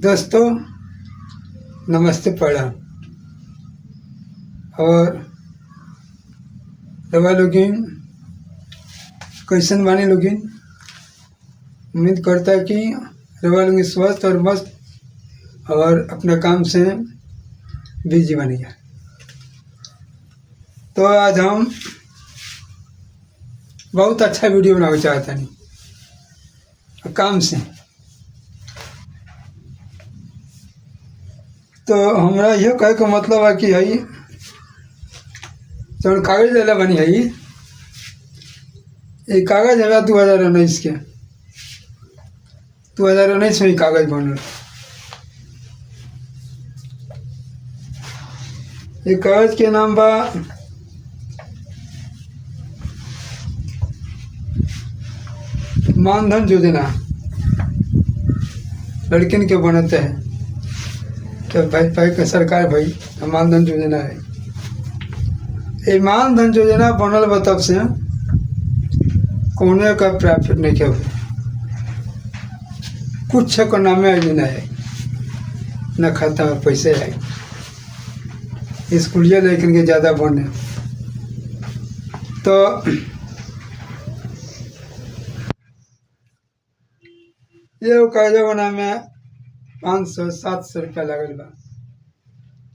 दोस्तों नमस्ते प्रणाम। और रवा लोगिन कैसन बानी लोगिन। उम्मीद करता है कि रवा लोगिन स्वस्थ और मस्त और अपना काम से बिजी बनिए। तो आज हम बहुत अच्छा वीडियो बनाना चाहते हैं काम से। तो हमरा यह कहे का मतलब है कि हई जौन कागज लेला बनी है ये कागज है 2019 के। 2019 में ही कागज बनल। ये कागज के नाम बा मानधन योजना। लड़किन के बनते हैं तो भाई का सरकार भाई मानधन योजना है। ये मानधन योजना बनल बा तब से कौने का प्रॉफिट नहीं क्या हुआ। कुछ को नामे आई नहीं है, न खाता में पैसे आई। स्कूलिया लेकिन के ज़्यादा बने तो ये कागजा बना में 500-700 रुपया लगल बा।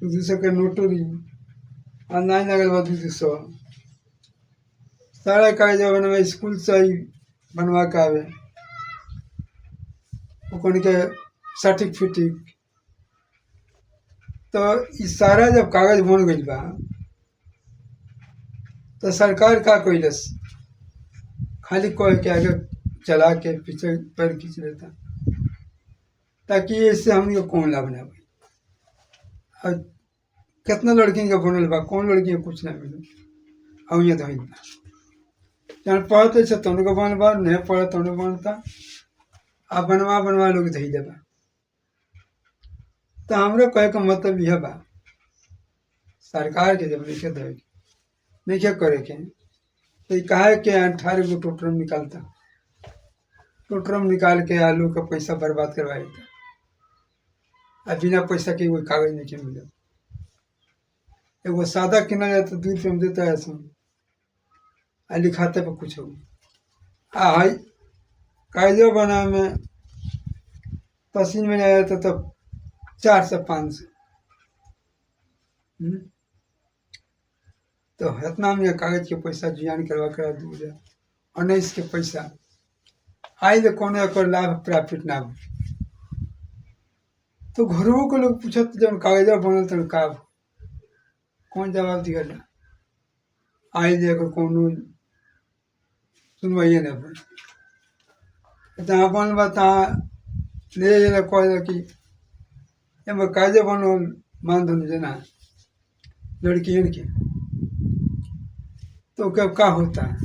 200 के नोटो नहीं और नहीं लगल बा 200। सारा कागजा बना में स्कूल से ही बनवा के आवे ओकन के सर्टिफिकेट। तो इस सारा जब कागज बन गई बा तो सरकार का कैलस खाली कह के आगे चला के पीछे पैर खींच लेता ताकि इससे हमको कौन लाभ ना भाई। और कितना लड़की का बनल बा, कौन लड़की को कुछ ना मिले। और ये धोई जहाँ पढ़ते से तोड़ को बन बा, नहीं पढ़े तोड़ बनता। अब बनवा लोग धई देबा। तो हमरो कहे का मतलब यह बा सरकार के जब नहीं करे के तो कहे के 18 गो टोटरम निकालता। टोटरम निकाल के आलू का पैसा बर्बाद करवा देता। अब बिना पैसा के कोई कागज नहीं के मिले। एगो सादा किना जाए तो 2 रुपये में देता है ऐसा आ लिखाते पर कुछ हो हाई कागजों बना में पसीन में जाए तो 400-500। तो इतना में कागज के पैसा जियान करवा 2019 के पैसा आई तो कौन कर लाभ प्रॉफिट ना हो। तो घरों को लोग पूछत जब कागजा बनल तो का कौन जवाब दिया आई देकर कौन सुनवाइए ना जहाँ बन बता ले कह कि कायदे बनल मानधन योजना लड़कियन के। तो कब का होता है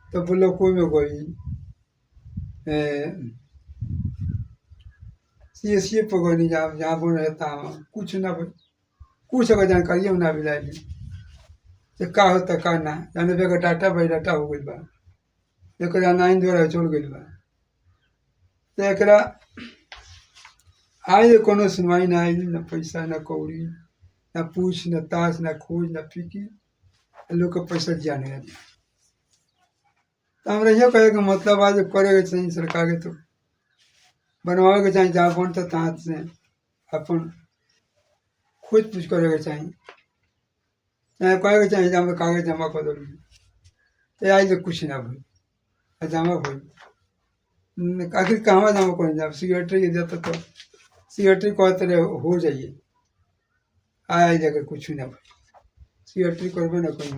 तो बोलो कोई में कोई CSC पर कोई नहीं जहाँ बन रहता कुछ ना भाई कुछ अगर जानकारी हम ना मिला तो का होता का ना जाने पे डाटा भाई डाटा हो गई बा एक 9 द्वारा चल गई बा। तो एक आए कोनो सुनवाई ना आई न पैसा न कौड़ी न पूछ न ताश न खोज न फिकी लोग का पैसा जाने रहता। तो हमारा यह कहे का मतलब आज करेगा चाहिए सरकार के तो बनवावे के चाहिए जहाँ बनता तहाँ से अपन खोज पूछ करेगा चाहिए चाहे कहेगा चाहिए जहाँ कागज जमा कर दो तो आई तो कुछ ना भाई जमा भाई आखिर कहाँ जमा कर जाए सिक्योरिटी देता तो सिक्योरिटी कहते रहे हो जाइए आया जगह कुछ ना भाई सिक्योरिटी करबे ना कहीं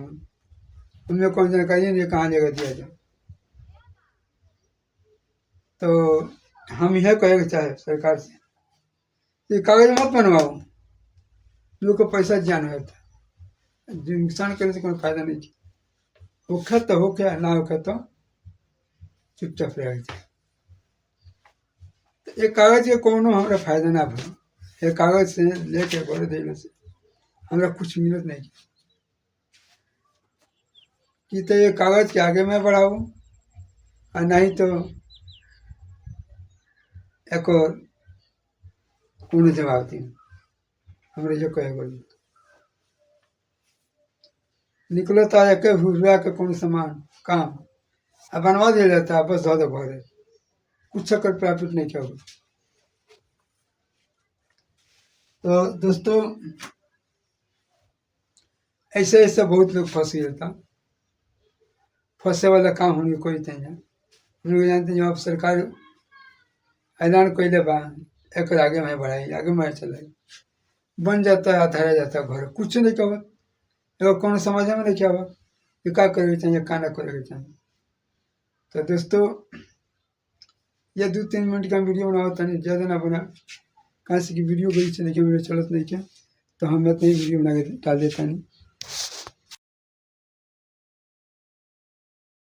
उनमें कौन जानकारी नहीं कहाँ जगह दिया जाए। तो हम यह कहे चाहे सरकार से ये कागज मत बनवाओ लोग को पैसा जान होता जो नुकसान करने से कोई फायदा नहीं। होखे तो होखे ना होखे तो चुपचाप रह जाए। तो ये कागज के कोनो हमारा फायदा ना भा। ये कागज से लेके भर देने से हमारा कुछ मिलत नहीं कि तो ये कागज के आगे मैं बढ़ाऊँ और नहीं तो एक और कौन जवाब दी हमरे जो कहे बोली निकलो तो एक हुआ के कौन सामान काम अब बनवा दिया जाता है बस धो दो घरे कुछ कर प्रॉफिट नहीं क्या होगा। तो दोस्तों ऐसे ऐसे बहुत लोग फंस गए था फंसे वाला काम होने कोई नहीं है हम लोग जानते हैं जब आप सरकार ऐलान कैले बा एक आगे में बढ़ाई आगे में चलाई बन जाता है आधा रह जाता है घर कुछ नहीं कहा एगो कौन समझ में नहीं क्या हुआ कि क्या करे चाहिए क्या ना करे चाहिए। तो दोस्तों ये 2-3 मिनट का वीडियो बनाओ था नहीं ज़्यादा ना बना कहाँ से कि वीडियो गई से नहीं क्या मेरे चलत नहीं क्या तो हम इतनी वीडियो बना के डाल देता नहीं।